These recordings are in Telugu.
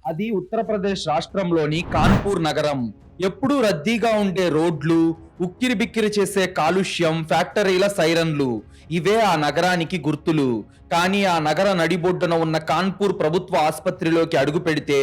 అది ఉత్తరప్రదేశ్ రాష్ట్రంలోని కాన్పూర్ నగరం. ఎప్పుడూ రద్దీగా ఉండే రోడ్లు, ఉక్కిరి బిక్కిరి చేసే కాలుష్యం, ఫ్యాక్టరీల సైరన్లు ఇవే ఆ నగరానికి గుర్తులు. కానీ ఆ నగర నడిబొడ్డున ఉన్న కాన్పూర్ ప్రభుత్వ ఆసుపత్రిలోకి అడుగు పెడితే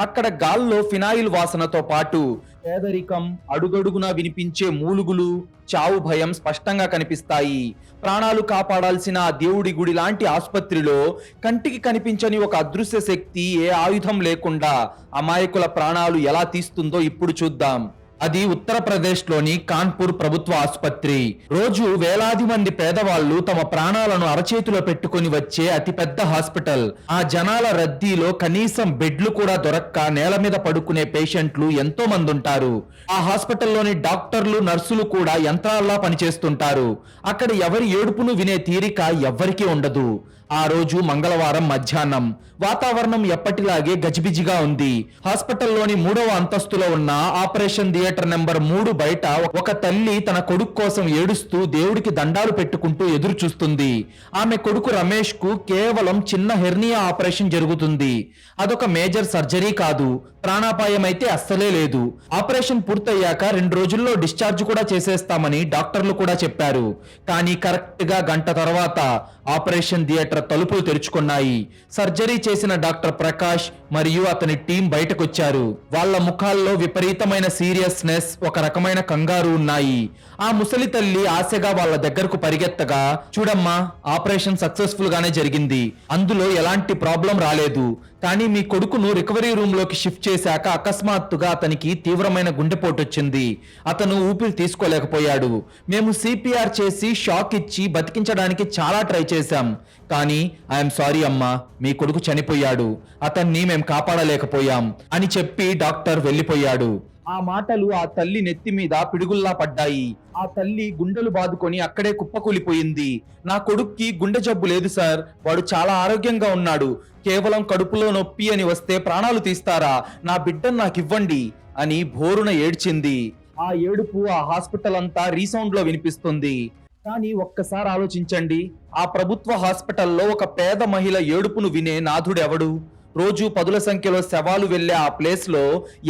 అక్కడ గాల్లో ఫినాయిల్ వాసనతో పాటు పేదరికం, అడుగడుగునా వినిపించే మూలుగులు, చావు భయం స్పష్టంగా కనిపిస్తాయి. ప్రాణాలు కాపాడాల్సిన ఆ దేవుడి గుడి లాంటి ఆసుపత్రిలో కంటికి కనిపించని ఒక అదృశ్య శక్తి ఏ ఆయుధం లేకుండా అమాయకుల ప్రాణాలు ఎలా తీస్తుందో ఇప్పుడు చూద్దాం. అది ఉత్తరప్రదేశ్లోని కాన్పూర్ ప్రభుత్వ ఆసుపత్రి. రోజు వేలాది మంది పేదవాళ్లు తమ ప్రాణాలను అరచేతిలో పెట్టుకుని వచ్చే అతిపెద్ద హాస్పిటల్. ఆ జనాల రద్దీలో కనీసం బెడ్లు కూడా దొరక్క నేల మీద పడుకునే పేషెంట్లు ఎంతో మంది ఉంటారు. ఆ హాస్పిటల్లోని డాక్టర్లు, నర్సులు కూడా యంత్రాల్లా పనిచేస్తుంటారు. అక్కడ ఎవరి ఏడుపును వినే తీరిక ఎవ్వరికీ ఉండదు. ఆ రోజు మంగళవారం మధ్యాహ్నం వాతావరణం ఎప్పటిలాగే గజిబిజిగా ఉంది. హాస్పిటల్లోని 3వ అంతస్తులో ఉన్న ఆపరేషన్ థియేటర్ నెంబర్ 3 బయట ఒక తల్లి తన కొడుకు కోసం ఏడుస్తూ దేవుడికి దండాలు పెట్టుకుంటూ ఎదురు చూస్తుంది. ఆమె కొడుకు రమేష్ కు కేవలం చిన్న హెర్నియా ఆపరేషన్ జరుగుతుంది. అదొక మేజర్ సర్జరీ కాదు, ప్రాణాపాయం అయితే అస్సలే లేదు. ఆపరేషన్ పూర్తయ్యాక 2 రోజుల్లో డిశ్చార్జ్ కూడా చేసేస్తామని డాక్టర్లు కూడా చెప్పారు. కానీ కరెక్ట్ గా గంట తర్వాత ఆపరేషన్ థియేటర్ తలుపులు తెరుచుకున్నాయి. సర్జరీ చేసిన డాక్టర్ ప్రకాష్ మరియు అతని టీం బయటకొచ్చారు. వాళ్ళ ముఖాల్లో విపరీతమైన సీరియస్నెస్, ఒక రకమైన కంగారు ఉన్నాయి. ఆ ముసలి తల్లి ఆశగా వాళ్ళ దగ్గరకు పరిగెత్తగా, చూడమ్మా, ఆపరేషన్ సక్సెస్ఫుల్ గానే జరిగింది, అందులో ఎలాంటి ప్రాబ్లం రాలేదు. కానీ మీ కొడుకును రికవరీ రూమ్ లోకి షిఫ్ట్ చేశాక అకస్మాత్తుగా అతనికి తీవ్రమైన గుండెపోటు వచ్చింది. అతను ఊపిరి తీసుకోలేకపోయాడు. మేము సిపిఆర్ చేసి షాక్ ఇచ్చి బతికించడానికి చాలా ట్రై చేశాం. కానీ ఐఎమ్ సారీ అమ్మా, మీ కొడుకు చనిపోయాడు, అతన్ని మేము కాపాడలేకపోయాం అని చెప్పి డాక్టర్ వెళ్ళిపోయాడు. ఆ మాటలు ఆ తల్లి నెత్తి మీద పిడుగుల్లా పడ్డాయి. ఆ తల్లి గుండెలు బాదుకొని అక్కడే కుప్పకూలిపోయింది. నా కొడుక్కి గుండె జబ్బు లేదు సార్, వాడు చాలా ఆరోగ్యంగా ఉన్నాడు. కేవలం కడుపులో నొప్పి అని వస్తే ప్రాణాలు తీస్తారా? నా బిడ్డను నాకు ఇవ్వండి అని భోరున ఏడ్చింది. ఆ ఏడుపు ఆ హాస్పిటల్ అంతా రీసౌండ్ లో వినిపిస్తుంది. కానీ ఒక్కసారి ఆలోచించండి, ఆ ప్రభుత్వ హాస్పిటల్లో ఒక పేద మహిళ ఏడుపును వినే నాథుడెవడు? రోజు పదుల సంఖ్యలో శవాలు వెళ్లే ఆ ప్లేస్ లో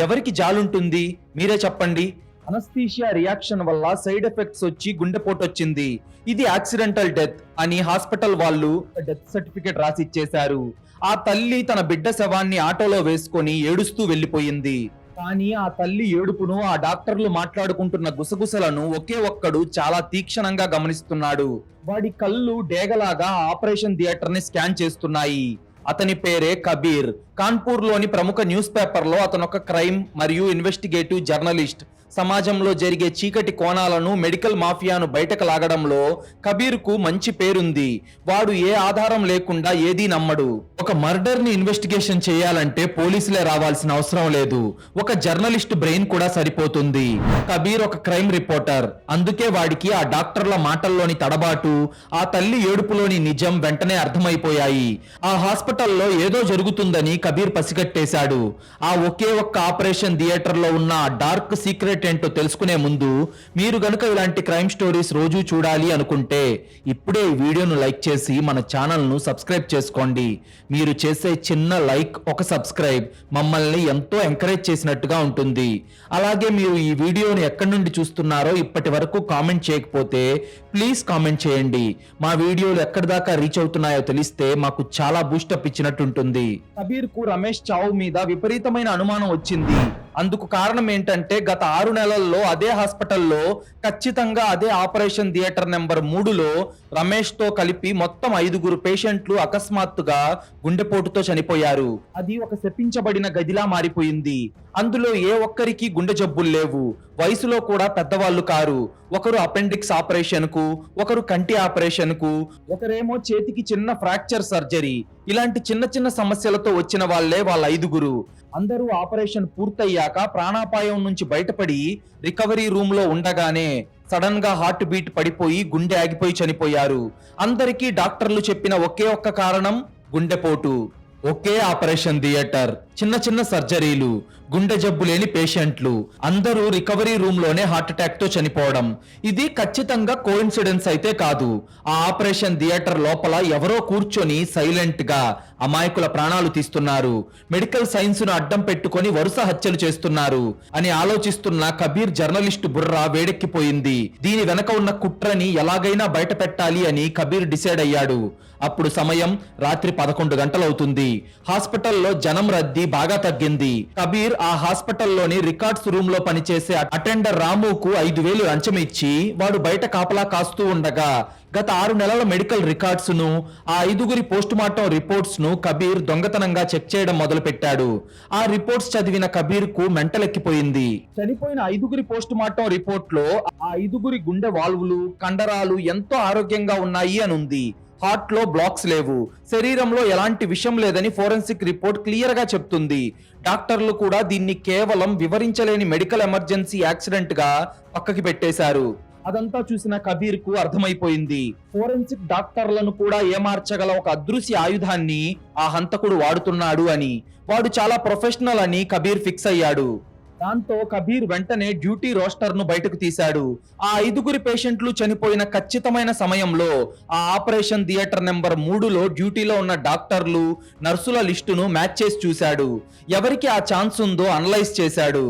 ఎవరికి జాలుంటుంది? మీరే చెప్పండి. అనస్థీషియా రియాక్షన్ వల్ల సైడ్ ఎఫెక్ట్స్ వచ్చి గుండెపోటు వచ్చింది. ఇది యాక్సిడెంటల్ డెత్ అని హాస్పిటల్ వాళ్ళు డెత్ సర్టిఫికేట్ రాసి ఇచ్చేశారు. ఆ తల్లి తన బిడ్డ శవాన్ని ఆటోలో వేసుకొని ఏడుస్తూ వెళ్లిపోయింది. కానీ ఆ తల్లి ఏడుపును, ఆ డాక్టర్లు మాట్లాడుకుంటున్న గుసగుసలను ఒకే ఒక్కడు చాలా తీక్షణంగా గమనిస్తున్నాడు. వాడి కళ్ళు డేగలాగా ఆపరేషన్ థియేటర్ ని స్కాన్ చేస్తున్నాయి. అతని పేరే కబీర్. కాన్పూర్ లోని ప్రముఖ న్యూస్ పేపర్ లో అతను ఒక క్రైమ్ మరియు ఇన్వెస్టిగేటివ్ జర్నలిస్ట్. సమాజంలో జరిగే చీకటి కోణాలను, మెడికల్ మాఫియాను బయటకు లాగడంలో కబీర్ కు మంచి పేరుంది. వాడు ఏ ఆధారం లేకుండా ఏదీ నమ్మడు. ఒక మర్డర్ ని ఇన్వెస్టిగేషన్ చేయాలంటే పోలీసులే రావాల్సిన అవసరం లేదు, ఒక జర్నలిస్ట్ బ్రెయిన్ కూడా సరిపోతుంది. కబీర్ ఒక క్రైమ్ రిపోర్టర్, అందుకే వాడికి ఆ డాక్టర్ల మాటల్లోని తడబాటు, ఆ తల్లి ఏడుపులోని నిజం వెంటనే అర్థమైపోయాయి. ఆ హాస్పిటల్లో ఏదో జరుగుతుందని కబీర్ పసిగట్టేశాడు. ఆ ఒకే ఒక్క ఆపరేషన్ థియేటర్ లో ఉన్న డార్క్ సీక్రెట్ ఏంటో తెలుసుకునే ముందు మీరు గనుక ఇలాంటి క్రైమ్ స్టోరీస్ రోజు చూడాలి అనుకుంటే ఇప్పుడే ఈ వీడియోను లైక్ చేసి మన ఛానల్ ను సబ్స్క్రైబ్ చేసుకోండి. మీరు చేసే చిన్న లైక్, ఒక సబ్స్క్రైబ్ మమ్మల్ని ఎంతో ఎంకరేజ్ చేసినట్టుగా ఉంటుంది. అలాగే మీరు ఈ వీడియోను ఎక్కడి నుండి చూస్తున్నారో ఇప్పటి వరకు కామెంట్ చేయకపోతే ప్లీజ్ కామెంట్ చేయండి. మా వీడియోలు ఎక్కడి దాకా రీచ్ అవుతున్నాయో తెలిస్తే మాకు చాలా బూస్టప్ ఇచ్చినట్టు ఉంటుంది. కబీర్ కు రమేష్ చావు మీద విపరీతమైన అనుమానం వచ్చింది. అందుకు కారణం ఏంటంటే గత 6 నెలల్లో అదే హాస్పిటల్లో ఖచ్చితంగా అదే ఆపరేషన్ థియేటర్ నెంబర్ 3లో రమేష్ తో కలిపి మొత్తం 5గురు పేషెంట్లు అకస్మాత్తుగా గుండెపోటుతో చనిపోయారు. అది ఒక శపించబడిన గదిలా మారిపోయింది. అందులో ఏ ఒక్కరికి గుండె జబ్బులు లేవు, వయసులో కూడా పెద్దవాళ్ళు కారు. ఒకరు అపెండిక్స్ ఆపరేషన్ కు, ఒకరు కంటి ఆపరేషన్ కు, ఒకరేమో చేతికి చిన్న ఫ్రాక్చర్ సర్జరీ. ఇలాంటి చిన్న చిన్న సమస్యలతో వచ్చిన వాళ్లే వాళ్ళ 5గురు. అందరూ ఆపరేషన్ పూర్తయ్యాక ప్రాణాపాయం నుంచి బయటపడి రికవరీ రూమ్ లో ఉండగానే సడన్ గా హార్ట్ బీట్ పడిపోయి గుండె ఆగిపోయి చనిపోయారు. అందరికీ డాక్టర్లు చెప్పిన ఒకే ఒక్క కారణం గుండెపోటు. ఒకే ఆపరేషన్ థియేటర్, చిన్న చిన్న సర్జరీలు, గుండె జబ్బు లేని పేషెంట్లు, అందరూ రికవరీ రూమ్ లోనే హార్ట్ అటాక్ తో చనిపోవడం. ఇది ఖచ్చితంగా కోఇన్సిడెన్స్ అయితే కాదు. ఆ ఆపరేషన్ థియేటర్ లోపల ఎవరో కూర్చొని సైలెంట్ గా అమాయకుల ప్రాణాలు తీస్తున్నారు, మెడికల్ సైన్స్ ను అడ్డం పెట్టుకొని వరుస హత్యలు చేస్తున్నారు అని ఆలోచిస్తున్న కబీర్ జర్నలిస్టు బుర్ర వేడెక్కిపోయింది. దీని వెనక ఉన్న కుట్రని ఎలాగైనా బయట పెట్టాలి అని కబీర్ డిసైడ్ అయ్యాడు. అప్పుడు సమయం రాత్రి 11 గంటలవుతుంది. హాస్పిటల్లో జనం రద్దీ బాగా తగ్గింది. కబీర్ ఆ హాస్పిటల్లోని రికార్డ్స్ రూమ్ లో పనిచేసే అటెండర్ రాముకు 5,000 లంచం ఇచ్చి వాడు బయట కాపలా కాస్తూ ఉండగా గత 6 నెలల మెడికల్ రికార్డ్స్ ను, ఆ 5గురి పోస్ట్ మార్టం రిపోర్ట్స్ ను కబీర్ దొంగతనంగా చెక్ చేయడం మొదలు పెట్టాడు. ఆ రిపోర్ట్స్ చదివిన కబీర్ కు మెంటలెక్కిపోయింది. చనిపోయిన 5గురి పోస్ట్ మార్టం రిపోర్ట్ లో ఆ 5గురి గుండె వాల్వులు, కండరాలు ఎంతో ఆరోగ్యంగా ఉన్నాయి అని ఉంది. హార్ట్ లో బ్లాక్స్ లేవు, శరీరంలో ఎలాంటి విషం లేదని ఫోరెన్సిక్ రిపోర్ట్ క్లియర్ గా చెప్తుంది. డాక్టర్లు కూడా దీన్ని కేవలం వివరించలేని మెడికల్ ఎమర్జెన్సీ యాక్సిడెంట్ గా పక్కకి పెట్టేశారు. అదంతా చూసిన కబీర్ కు అర్థమైపోయింది, ఫోరెన్సిక్ డాక్టర్లను కూడా ఏమార్చగల ఒక అదృశ్య ఆయుధాన్ని ఆ హంతకుడు వాడుతున్నాడు అని. వాడు చాలా ప్రొఫెషనల్ అని కబీర్ ఫిక్స్ అయ్యాడు. దాంతో కబీర్ వెంటనే డ్యూటీ రోస్టర్ ను బయటకు తీశాడు. ఆ 5గురి పేషెంట్లు చనిపోయిన ఖచ్చితమైన సమయంలో ఆ ఆపరేషన్ థియేటర్ నెంబర్ 3లో డ్యూటీలో ఉన్న డాక్టర్లు, నర్సుల లిస్టును మ్యాచ్ చేసి చూశాడు. ఎవరికి ఆ ఛాన్స్ ఉందో అనలైజ్ చేశాడు.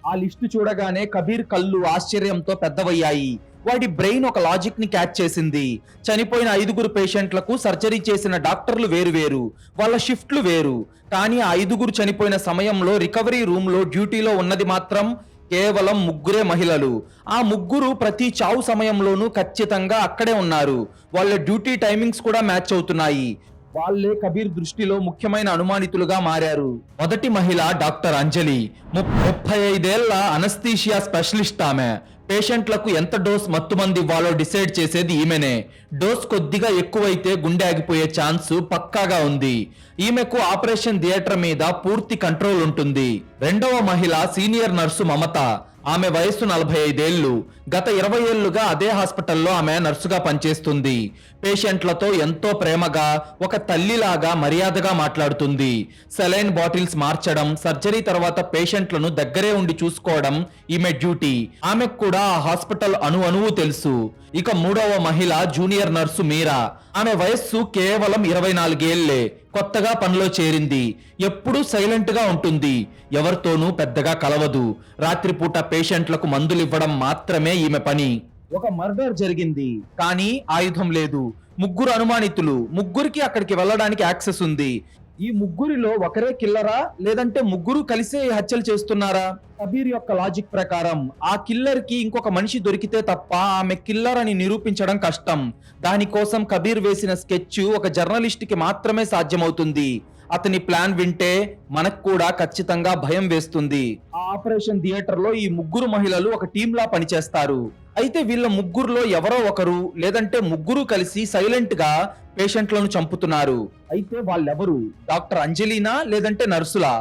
ఆ లిస్టు చూడగానే కబీర్ కళ్ళు ఆశ్చర్యంతో పెద్దవయ్యాయి. వాడి బ్రెయిన్ ఒక లాజిక్ ని క్యాచ్ చేసింది. చనిపోయిన 5గురు పేషెంట్లకు సర్జరీ చేసిన డాక్టర్లు వేరు, వాళ్ళ షిఫ్ట్లు వేరు. కానీ ఆ 5గురు చనిపోయిన సమయంలో రికవరీ రూమ్ లో డ్యూటీలో ఉన్నది మాత్రం కేవలం 3 మహిళలు. ఆ 3 ప్రతి చావు సమయంలోనూ ఖచ్చితంగా అక్కడే ఉన్నారు. వాళ్ళ డ్యూటీ టైమింగ్స్ కూడా మ్యాచ్ అవుతున్నాయి. వాళ్ళే కబీర్ దృష్టిలో ముఖ్యమైన అనుమానితులుగా మారారు. మొదటి మహిళ డాక్టర్ అంజలి, 35 ఏళ్ల అనస్థీషియా స్పెషలిస్ట్. ఆమె పేషెంట్లకు ఎంత డోస్ మత్తుమంది ఇవ్వాలో డిసైడ్ చేసేది ఈమెనే. డోస్ కొద్దిగా ఎక్కువైతే గుండె ఆగిపోయే ఛాన్స్ పక్కాగా ఉంది. ఈమెకు ఆపరేషన్ థియేటర్ మీద పూర్తి కంట్రోల్ ఉంటుంది. రెండవ మహిళ సీనియర్ నర్సు మమత. ఆమె వయస్సు 45 ఏళ్లు. గత 20 ఏళ్లుగా అదే హాస్పిటల్లో ఆమె నర్సుగా పనిచేస్తుంది. పేషెంట్లతో ఎంతో ప్రేమగా, ఒక తల్లిలాగా మర్యాదగా మాట్లాడుతుంది. సెలైన్ బాటిల్స్ మార్చడం, సర్జరీ తర్వాత పేషెంట్లను దగ్గరే ఉండి చూసుకోవడం ఈమె డ్యూటీ. ఆమెకు కూడా ఆ హాస్పిటల్ అణువు తెలుసు. ఇక మూడవ మహిళ జూనియర్ నర్సు మీరా. ఆమె వయస్సు కేవలం 24 ఏళ్లే. కొత్తగా పనిలో చేరింది. ఎప్పుడూ సైలెంట్ గా ఉంటుంది. ఎవరితోనూ పెద్దగా కలవదు. రాత్రిపూట పేషెంట్లకు మందులు ఇవ్వడం మాత్రమే ఈమె పని. ఒక మర్డర్ జరిగింది, కానీ ఆయుధం లేదు. 3 అనుమానితులు, 3కి అక్కడికి వెళ్ళడానికి యాక్సెస్ ఉంది. ఈ 3లో ఒకరే కిల్లరా, లేదంటే 3 కలిసే హత్యలు చేస్తున్నారా? కబీర్ యొక్క లాజిక్ ప్రకారం ఆ కిల్లర్ కి ఇంకొక మనిషి దొరికితే తప్ప ఆమె కిల్లర్ అని నిరూపించడం కష్టం. దానికోసం కబీర్ వేసిన స్కెచ్ ఒక జర్నలిస్ట్ కి మాత్రమే సాధ్యమవుతుంది. అతని ప్లాన్ వింటే మనకు కూడా ఖచ్చితంగా భయం వేస్తుంది. ఆ ఆపరేషన్ థియేటర్ లో ఈ 3 మహిళలు ఒక టీమ్ లా పనిచేస్తారు. అయితే వీళ్ళ 3లో ఎవరో ఒకరు, లేదంటే 3 కలిసి సైలెంట్ గా పేషెంట్లను చంపుతున్నారు. అయితే వాళ్ళెవరు? డాక్టర్ అంజలినా, లేదంటే నర్సులా?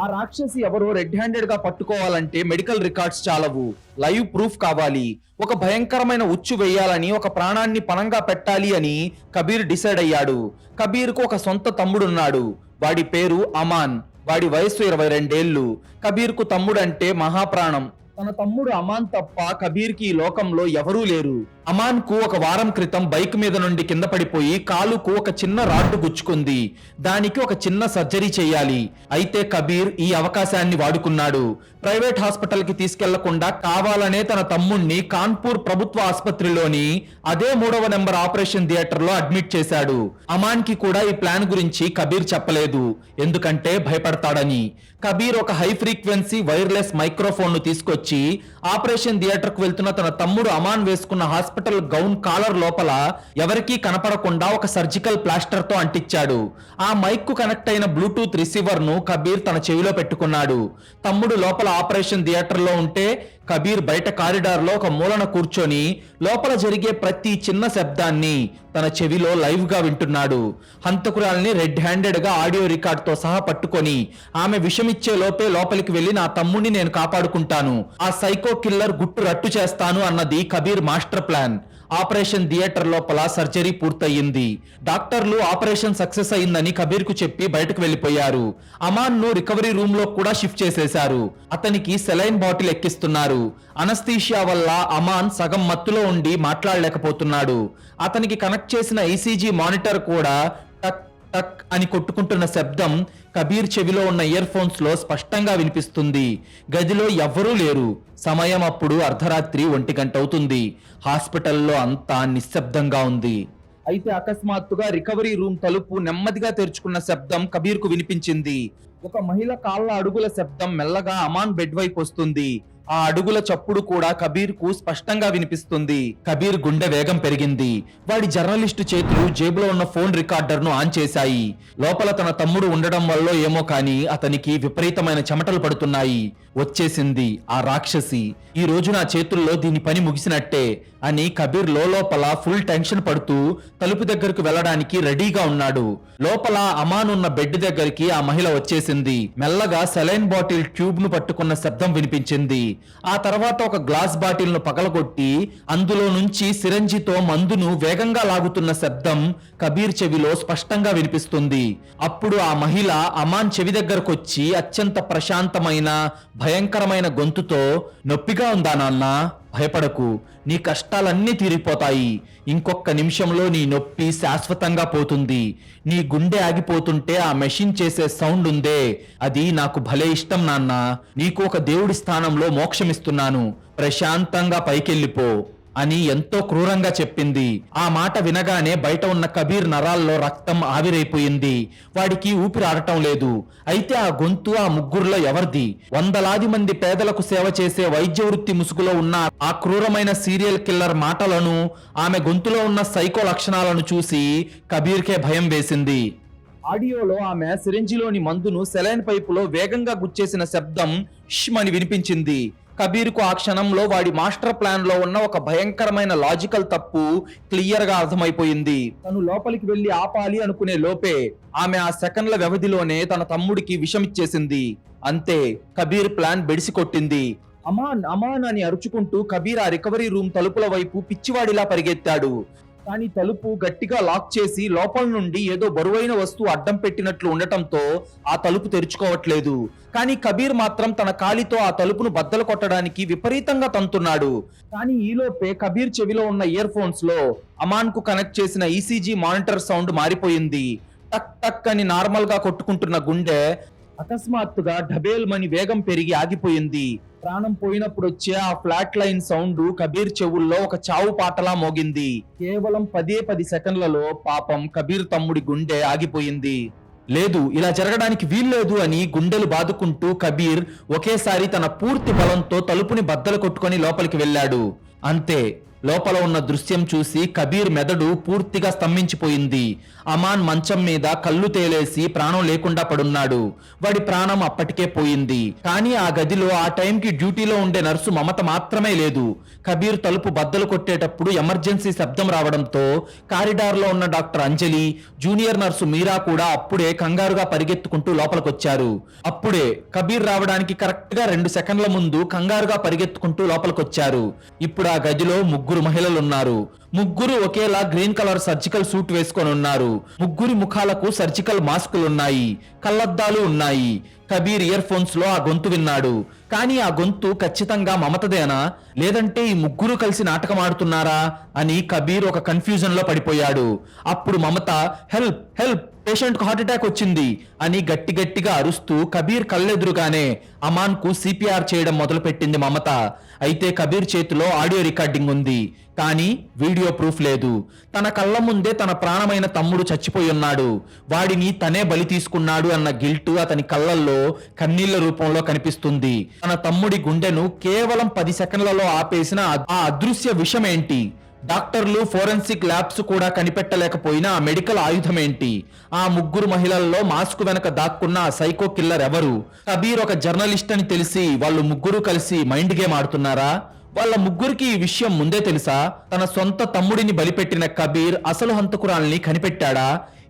ఆ రాక్షసి ఎవరో రెడ్ హ్యాండెడ్ గా పట్టుకోవాలంటే మెడికల్ రికార్డ్స్ చాలవు, లైవ్ ప్రూఫ్ కావాలి. ఒక భయంకరమైన ఉచ్చు వేయాలని, ఒక ప్రాణాన్ని పణంగా పెట్టాలి అని కబీర్ డిసైడ్ అయ్యాడు. కబీర్ కు ఒక సొంత తమ్ముడున్నాడు. వాడి పేరు అమాన్. వాడి వయస్సు 22 ఏళ్లు. కబీర్ కు తమ్ముడంటే మహాప్రాణం. తన తమ్ముడు అమాన్ తప్ప కబీర్ కి ఈ లోకంలో ఎవరూ లేరు. అమాన్ కు ఒక వారం క్రితం బైక్ మీద నుండి కింద పడిపోయి కాలుకు ఒక చిన్న రాడ్డు గుచ్చుకుంది. దానికి ఒక చిన్న సర్జరీ చేయాలి. అయితే కబీర్ ఈ అవకాశాన్ని వాడుకున్నాడు. ప్రైవేట్ హాస్పిటల్ కి తీసుకెళ్లకుండా కావాలనే తన తమ్ముణ్ణి కాన్పూర్ ప్రభుత్వ ఆసుపత్రిలోని అదే 3వ నెంబర్ ఆపరేషన్ థియేటర్ లో అడ్మిట్ చేశాడు. అమాన్ కి కూడా ఈ ప్లాన్ గురించి కబీర్ చెప్పలేదు, ఎందుకంటే భయపడతాడని. కబీర్ ఒక హై ఫ్రీక్వెన్సీ వైర్లెస్ మైక్రోఫోన్ ను తీసుకొచ్చి ఆపరేషన్ థియేటర్ కు వెళ్తున్న తన తమ్ముడు అమాన్ వేసుకున్న హాస్పిటల్ గౌన్ కాలర్ లోపల ఎవరికీ కనపడకుండా ఒక సర్జికల్ ప్లాస్టర్ తో అంటించాడు. ఆ మైక్ కు కనెక్ట్ అయిన బ్లూటూత్ రిసీవర్ ను కబీర్ తన చెవిలో పెట్టుకున్నాడు. తమ్ముడు లోపల ఆపరేషన్ థియేటర్ లో ఉంటే కబీర్ బయట కారిడార్ లో ఒక మూలన కూర్చొని లోపల జరిగే ప్రతి చిన్న శబ్దాన్ని తన చెవిలో లైవ్ గా వింటున్నాడు. హంతకురాల్ని రెడ్ హ్యాండెడ్ గా ఆడియో రికార్డ్ తో సహా పట్టుకొని ఆమె విషమిచ్చే లోపే లోపలికి వెళ్లి నా తమ్ముడిని నేను కాపాడుకుంటాను, ఆ సైకో కిల్లర్ గుట్టు రట్టు చేస్తాను అన్నది Kabir master plan. Operation theatre లోపల సర్జరీ పూర్తయింది. డాక్టర్లు ఆపరేషన్ సక్సెస్ అయిందని కబీర్ కు చెప్పి బయటకు వెళ్లిపోయారు. అమాన్ ను రికవరీ రూమ్ లో కూడా షిఫ్ట్ చేసేశారు. అతనికి సెలైన్ బాటిల్ ఎక్కిస్తున్నారు. అనస్థీషియా వల్ల అమాన్ సగం మత్తులో ఉండి మాట్లాడలేకపోతున్నాడు. అతనికి కనెక్ట్ చేసిన ఈసీజీ మానిటర్ కూడా టక్ టక్ అని కొట్టుకుంటున్న శబ్దం కబీర్ చెవిలో ఉన్న ఇయర్ ఫోన్స్ లో స్పష్టంగా వినిపిస్తుంది. గదిలో ఎవ్వరూ లేరు. సమయం అప్పుడు అర్ధరాత్రి 1 గంట అవుతుంది. హాస్పిటల్లో అంతా నిశ్శబ్దంగా ఉంది. అయితే అకస్మాత్తుగా రికవరీ రూమ్ తలుపు నెమ్మదిగా తెరుచుకున్న శబ్దం కబీర్ కు వినిపించింది. ఒక మహిళ కాళ్ళ అడుగుల శబ్దం మెల్లగా అమాన్ బెడ్ వైపు వస్తుంది. ఆ అడుగుల చప్పుడు కూడా కబీర్ కు స్పష్టంగా వినిపిస్తుంది. కబీర్ గుండె వేగం పెరిగింది. వాడి జర్నలిస్టు చేతులు జేబులో ఉన్న ఫోన్ రికార్డర్ ను ఆన్ చేశాయి. లోపల తన తమ్ముడు ఉండడం వల్ల ఏమో కానీ అతనికి విపరీతమైన చెమటలు పడుతున్నాయి. వచ్చేసింది ఆ రాక్షసి. ఈ రోజు నా చేతుల్లో దీని పని ముగిసినట్టే అని కబీర్ లోపల ఫుల్ టెన్షన్ పడుతూ తలుపు దగ్గరకు వెళ్ళడానికి రెడీగా ఉన్నాడు. లోపల అమాన్ ఉన్న బెడ్ దగ్గరికి ఆ మహిళ వచ్చేసింది. మెల్లగా సెలైన్ బాటిల్ ట్యూబ్ ను పట్టుకున్న శబ్దం వినిపించింది. ఆ తర్వాత ఒక గ్లాస్ బాటిల్ ను పగలగొట్టి అందులో నుంచి సిరంజితో మందును వేగంగా లాగుతున్న శబ్దం కబీర్ చెవిలో స్పష్టంగా వినిపిస్తుంది. అప్పుడు ఆ మహిళ అమాన్ చెవి దగ్గరకొచ్చి అత్యంత ప్రశాంతమైన భయంకరమైన గొంతుతో, నొప్పిగా ఉందా నాన్న? భయపడకు, నీ కష్టాలన్నీ తీరిపోతాయి. ఇంకొక నిమిషంలో నీ నొప్పి శాశ్వతంగా పోతుంది. నీ గుండె ఆగిపోతుంటే ఆ మెషిన్ చేసే సౌండ్ ఉందే, అది నాకు భలే ఇష్టం నాన్న. నీకు ఒక దేవుడి స్థానంలో మోక్షమిస్తున్నాను. ప్రశాంతంగా పైకెళ్ళిపో అని ఎంతో క్రూరంగా చెప్పింది. ఆ మాట వినగానే బయట ఉన్న కబీర్ నరాల్లో రక్తం ఆవిరైపోయింది. వాడికి ఊపిరి ఆడటం లేదు. అయితే ఆ గొంతు ఆ ముగ్గురులో ఎవరిది? వందలాది మంది పేదలకు సేవ చేసే వైద్య వృత్తి ముసుగులో ఉన్న ఆ క్రూరమైన సీరియల్ కిల్లర్ మాటలను, ఆమె గొంతులో ఉన్న సైకో లక్షణాలను చూసి కబీర్కే భయం వేసింది. ఆడియోలో ఆమె సిరింజిలోని మందును సెలైన్ పైపులో వేగంగా గుచ్చేసిన శబ్దం ష్ అని వినిపించింది. కబీర్కు ఆ క్షణంలో వాడి మాస్టర్ ప్లాన్ లో ఉన్న ఒక భయంకరమైన లాజికల్ తప్పు క్లియర్ గా అర్థమైపోయింది. తను లోపలికి వెళ్లి ఆపాలి అనుకునే లోపే ఆమె ఆ సెకండ్ల వ్యవధిలోనే తన తమ్ముడికి విషమిచ్చేసింది. అంతే, కబీర్ ప్లాన్ బెడిసి కొట్టింది. అమాన్ అమాన్ అని అరుచుకుంటూ కబీర్ ఆ రికవరీ రూమ్ తలుపుల వైపు పిచ్చివాడిలా పరిగెత్తాడు. కానీ తలుపు గట్టిగా లాక్ చేసి లోపల నుండి ఏదో బరువైన వస్తువు అడ్డం పెట్టినట్లు ఉండటంతో ఆ తలుపు తెరుచుకోవట్లేదు. కానీ కబీర్ మాత్రం తన కాలితో ఆ తలుపును బద్దలు కొట్టడానికి విపరీతంగా తంతున్నాడు. కానీ ఈలోపే కబీర్ చెవిలో ఉన్న ఇయర్ ఫోన్స్ లో అమాన్ కు కనెక్ట్ చేసిన ఈసీజీ మానిటర్ సౌండ్ మారిపోయింది. టక్ టక్ అని నార్మల్ గా కొట్టుకుంటున్న గుండె అకస్మాత్తుగా డబేల్ మని వేగం పెరిగి ఆగిపోయింది. ప్రాణం పోయినప్పుడు వచ్చే ఆ ఫ్లాట్ లైన్ సౌండ్ కబీర్ చెవుల్లో ఒక చావు పాటలా మోగింది. కేవలం 10 సెకండ్లలో పాపం కబీర్ తమ్ముడి గుండె ఆగిపోయింది. లేదు, ఇలా జరగడానికి వీల్లేదు అని గుండెలు బాదుకుంటూ కబీర్ ఒకేసారి తన పూర్తి బలంతో తలుపుని బద్దలు కొట్టుకొని లోపలికి వెళ్ళాడు. అంతే, లోపల ఉన్న దృశ్యం చూసి కబీర్ మెదడు పూర్తిగా స్తంభించిపోయింది. అమాన్ మంచం మీద కళ్ళు తేలేసి ప్రాణం లేకుండా పడున్నాడు. వాడి ప్రాణం అప్పటికే పోయింది. కానీ ఆ గదిలో ఆ టైంకి డ్యూటీలో ఉండే నర్సు మమత మాత్రమే లేదు. కబీర్ తలుపు బద్దలు కొట్టేటప్పుడు ఎమర్జెన్సీ శబ్దం రావడంతో కారిడార్ లో ఉన్న డాక్టర్ అంజలి, జూనియర్ నర్సు మీరా కూడా అప్పుడే కంగారుగా పరిగెత్తుకుంటూ లోపలికొచ్చారు. అప్పుడే కబీర్ రావడానికి కరెక్ట్ గా 2 సెకండ్ల ముందు కంగారుగా పరిగెత్తుకుంటూ లోపలికొచ్చారు. ఇప్పుడు ఆ గదిలో ముగ్గురు మహిళలున్నారు. ముగ్గురు ఒకేలా గ్రీన్ కలర్ సర్జికల్ సూట్ వేసుకొని ఉన్నారు. ముగ్గురి ముఖాలకు సర్జికల్ మాస్కులు ఉన్నాయి, కళ్లద్దాలు ఉన్నాయి. కబీర్ ఇయర్ ఫోన్స్ లో ఆ గొంతు విన్నాడు. కానీ ఆ గొంతు ఖచ్చితంగా మమతదేనా, లేదంటే ఈ ముగ్గురు కలిసి నాటకం ఆడుతున్నారా అని కబీర్ ఒక కన్ఫ్యూజన్ లో పడిపోయాడు. అప్పుడు మమత హెల్ప్ హెల్ప్, పేషెంట్ కు హార్ట్ అటాక్ వచ్చింది అని గట్టిగా అరుస్తూ కబీర్ కళ్ళెదురుగానే అమాన్ కు సిపిఆర్ చేయడం మొదలు పెట్టింది మమత. అయితే కబీర్ చేతిలో ఆడియో రికార్డింగ్ ఉంది, కానీ వీడియో ప్రూఫ్ లేదు. తన కళ్ళ ముందే తన ప్రాణమైన తమ్ముడు చచ్చిపోయి ఉన్నాడు. వాడిని తనే బలి తీసుకున్నాడు అన్న గిల్ట్ అతని కళ్ళల్లో కన్నీళ్ల రూపంలో కనిపిస్తుంది. తన తమ్ముడి గుండెను కేవలం 10 సెకండ్లలో ఆపేసిన ఆ అదృశ్య విషం ఏంటి? డాక్టర్లు, ఫోరెన్సిక్ ల్యాబ్స్ కూడా కనిపెట్టలేకపోయినా ఆ మెడికల్ ఆయుధం ఏంటి? ఆ ముగ్గురు మహిళల్లో మాస్క్ వెనక దాక్కున్న ఆ సైకో కిల్లర్ ఎవరు? కబీర్ ఒక జర్నలిస్ట్ అని తెలిసి వాళ్ళు ముగ్గురు కలిసి మైండ్ గేమ్ ఆడుతున్నారా? వాళ్ళ ముగ్గురికి ఈ విషయం ముందే తెలుసా? తన సొంత తమ్ముడిని బలిపెట్టిన కబీర్ అసలు హంతకురాల్ని కనిపెట్టాడా?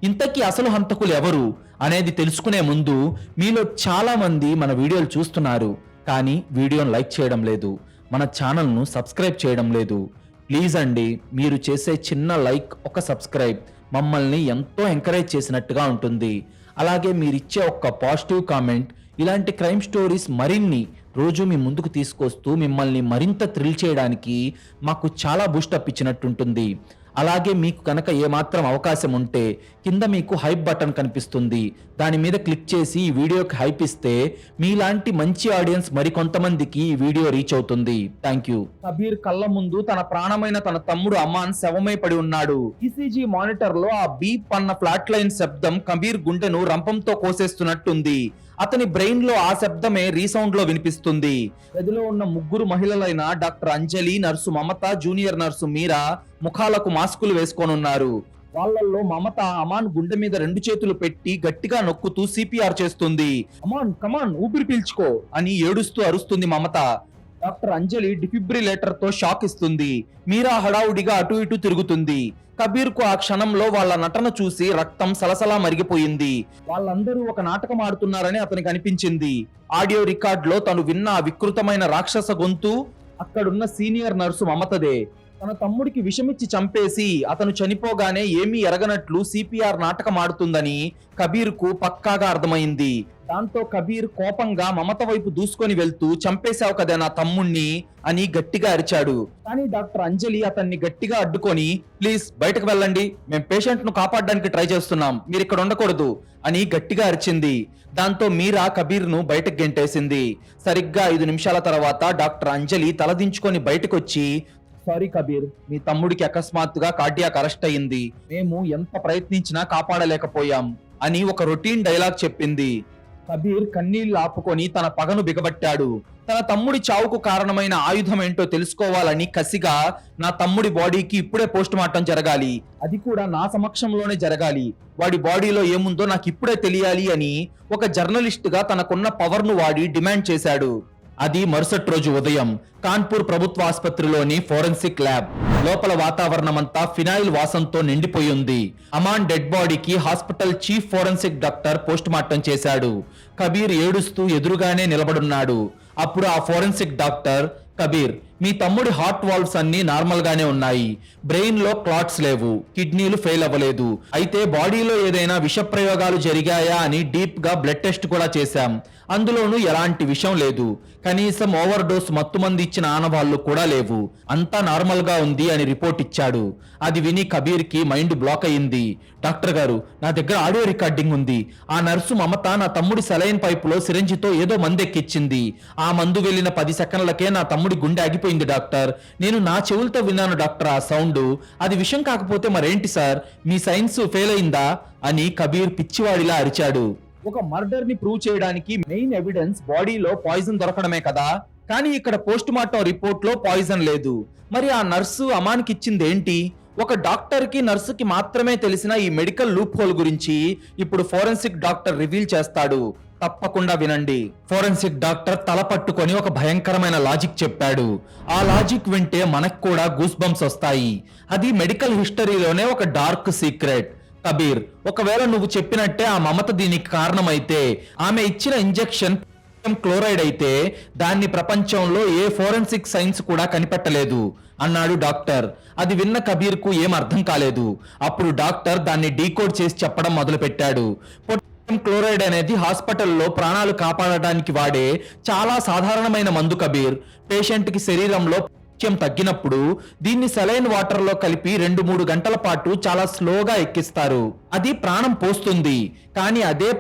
ఇంతకీ అసలు హంతకులు ఎవరు అనేది తెలుసుకునే ముందు, మీలో చాలా మంది మన వీడియోలు చూస్తున్నారు, కానీ వీడియోను లైక్ చేయడం లేదు, మన ఛానల్ను సబ్స్క్రైబ్ చేయడం లేదు. ప్లీజ్ అండి, మీరు చేసే చిన్న లైక్, ఒక సబ్స్క్రైబ్ మమ్మల్ని ఎంతో ఎంకరేజ్ చేసినట్టుగా ఉంటుంది. అలాగే మీరిచ్చే ఒక్క పాజిటివ్ కామెంట్ ఇలాంటి క్రైమ్ స్టోరీస్ మరిన్ని రోజు మీ ముందుకు తీసుకొస్తూ మిమ్మల్ని మరింత థ్రిల్ చేయడానికి మాకు చాలా బూస్టప్ ఇచ్చినట్టుంటుంది. అలాగే మీకు కనుక ఏమాత్రం అవకాశం ఉంటే కింద మీకు హైప్ బటన్ కనిపిస్తుంది, దాని మీద క్లిక్ చేసి ఈ వీడియోకి హైప్ ఇస్తే మీలాంటి మంచి ఆడియన్స్ మరికొంతమందికి ఈ వీడియో రీచ్ అవుతుంది. Thank you. కబీర్ కళ్ళ ముందు తన ప్రాణమైన తన తమ్ముడు అమాన్ శవమై పడి ఉన్నాడు. ఈసీజీ మానిటర్ లో ఆ బీప్ అన్న ఫ్లాట్ లైన్ శబ్దం కబీర్ గుండెను రంపంతో కోసేస్తున్నట్టుంది. అతని బ్రెయిన్ లో ఆ శబ్దమే రీసౌండ్ లో వినిపిస్తుంది. గదిలో ఉన్న ముగ్గురు మహిళలైన డాక్టర్ అంజలి, నర్సు మమత, జూనియర్ నర్సు మీరా ముఖాలకు మాస్కులు వేసుకోనున్నారు. వాళ్ళల్లో మమత అమాన్ గుండె మీద 2 చేతులు పెట్టి గట్టిగా నొక్కుతూ సిపిఆర్ చేస్తుంది. అమాన్ కమాన్ ఊపిరి పీల్చుకో అని ఏడుస్తూ అరుస్తుంది మమత. డాక్టర్ అంజలి డిఫిబ్రిలేటర్ తో షాక్ ఇస్తుంది. మీరా హడావుడిగా అటు ఇటు తిరుగుతుంది. కబీర్ కు ఆ క్షణంలో వాళ్ళ నటన చూసి రక్తం సలసలా మరిగిపోయింది. వాళ్ళందరూ ఒక నాటకం ఆడుతున్నారని అతనికి అనిపించింది. ఆడియో రికార్డ్ లో తను విన్న ఆ వికృతమైన రాక్షస గొంతు అక్కడున్న సీనియర్ నర్సు మమతదే. తన తమ్ముడికి విషమిచ్చి చంపేసి అతను చనిపోగానే ఏమీ ఎరగనట్లు సిపిఆర్ నాటకం ఆడుతుందని కబీర్ కు పక్కాగా అర్థమైంది. దాంతో కబీర్ కోపంగా మమత వైపు దూసుకొని వెళ్తూ చంపేశావు కదా నా తమ్ముణ్ణి అని గట్టిగా అరిచాడు. కానీ డాక్టర్ అంజలి అతన్ని గట్టిగా అడ్డుకొని ప్లీజ్ బయటకు వెళ్ళండి, మేం పేషెంట్ ను కాపాడడానికి ట్రై చేస్తున్నాం, మీరు ఇక్కడ ఉండకూడదు అని గట్టిగా అరిచింది. దాంతో మీరా కబీర్ ను బయటకు గెంటేసింది. సరిగ్గా 5 నిమిషాల తర్వాత డాక్టర్ అంజలి తలదించుకొని బయటకొచ్చి సారీ కబీర్, మీ తమ్ముడికి అకస్మాత్తుగా కార్డియాక్ అరెస్ట్ అయ్యింది, మేము ఎంత ప్రయత్నించినా కాపాడలేకపోయాం అని ఒక రొటీన్ డైలాగ్ చెప్పింది. కబీర్ కన్నీళ్లు ఆపుకొని తన పగను బిగబట్టాడు. తన తమ్ముడి చావుకు కారణమైన ఆయుధం ఏంటో తెలుసుకోవాలని కసిగా నా తమ్ముడి బాడీకి ఇప్పుడే పోస్ట్ మార్టం జరగాలి, అది కూడా నా సమక్షంలోనే జరగాలి, వాడి బాడీలో ఏముందో నాకు ఇప్పుడే తెలియాలి అని ఒక జర్నలిస్ట్ గా తనకున్న పవర్ ను వాడి డిమాండ్ చేశాడు. అది మరుసటి రోజు ఉదయం కాన్పూర్ ప్రభుత్వ ఆసుపత్రిలోని ఫోరెన్సిక్ ల్యాబ్ లోపల వాతావరణమంతా ఫినాయిల్ వాసంతో నిండిపోయింది. అమాన్ డెడ్ బాడీకి hospital chief forensic doctor post mortem చేశాడు. కబీర్ ఏడుస్తూ ఎదురుగానే నిలబడున్నాడు. అప్పుడు ఆ ఫోరెన్సిక్ డాక్టర్, కబీర్ మీ తమ్ముడి హార్ట్ వాల్వ్స్ అన్ని నార్మల్ గానే ఉన్నాయి, బ్రెయిన్ లో క్లాట్స్ లేవు, కిడ్నీలు ఫెయిల్ అవ్వలేదు, అయితే బాడీలో ఏదైనా విష ప్రయోగాలు జరిగాయా అని డీప్ గా బ్లడ్ టెస్ట్ కూడా చేశాం, అందులోనూ ఎలాంటి విషం లేదు, కనీసం ఓవర్ డోస్ మత్తుమంది ఇచ్చిన ఆనవాళ్లు కూడా లేవు, అంతా నార్మల్ గా ఉంది అని రిపోర్ట్ ఇచ్చాడు. అది విని కబీర్ కి మైండ్ బ్లాక్ అయింది. డాక్టర్ గారు, నా దగ్గర ఆడియో రికార్డింగ్ ఉంది, ఆ నర్సు మమత నా తమ్ముడి సెలైన్ పైపులో సిరంజితో ఏదో మందెక్కిచ్చింది, ఆ మందు వెళ్లిన 10 సెకండ్లకే నా తమ్ముడి గుండె ఆగిపోయింది డాక్టర్, నేను నా చెవులతో విన్నాను డాక్టర్ ఆ సౌండ్, అది విషం కాకపోతే మరేంటి సార్, మీ సైన్స్ ఫెయిల్ అయిందా అని కబీర్ పిచ్చివాడిలా అరిచాడు. ఒక మర్డర్ ని ప్రూవ్ చేయడానికి మెయిన్ ఎవిడెన్స్ బాడీలో పాయిజన్ దొరకడమే కదా, కానీ ఇక్కడ పోస్ట్ మార్టం రిపోర్ట్ లో పాయిజన్ లేదు. మరి ఆ నర్సు అమాన్కి ఇచ్చింది ఏంటి? ఒక డాక్టర్ కి నర్సుకి మాత్రమే తెలిసిన ఈ మెడికల్ లూప్ హోల్ గురించి ఇప్పుడు ఫోరెన్సిక్ డాక్టర్ రివీల్ చేస్తాడు. తప్పకుండా వినండి. ఫోరెన్సిక్ డాక్టర్ తల పట్టుకొని ఒక భయంకరమైన లాజిక్ చెప్పాడు. ఆ లాజిక్ వింటే మనకు కూడా గూస్ బంప్స్ వస్తాయి. అది మెడికల్ హిస్టరీలోనే ఒక డార్క్ సీక్రెట్. కబీర్, ఒకవేళ నువ్వు చెప్పినట్టే ఆ మమత దీనికి కారణమైతే, ఆమె ఇచ్చిన ఇంజెక్షన్ క్లోరైడ్ అయితే దాన్ని ప్రపంచంలో ఏ ఫోరెన్సిక్ సైన్స్ కూడా కనిపెట్టలేదు అన్నాడు డాక్టర్. అది విన్న కబీర్ కు ఏం అర్థం కాలేదు. అప్పుడు డాక్టర్ దాన్ని డీకోడ్ చేసి చెప్పడం మొదలు పెట్టాడు. పొటాషియం క్లోరైడ్ అనేది హాస్పిటల్లో ప్రాణాలు కాపాడడానికి వాడే చాలా సాధారణమైన మందు కబీర్. పేషెంట్ కి శరీరంలో పొటాషియం తగ్గినప్పుడు దీన్ని సెలైన్ వాటర్ లో కలిపి 2-3 గంటల పాటు చాలా స్లోగా ఎక్కిస్తారు. అది ప్రాణం పోస్తుంది. కానీ అదే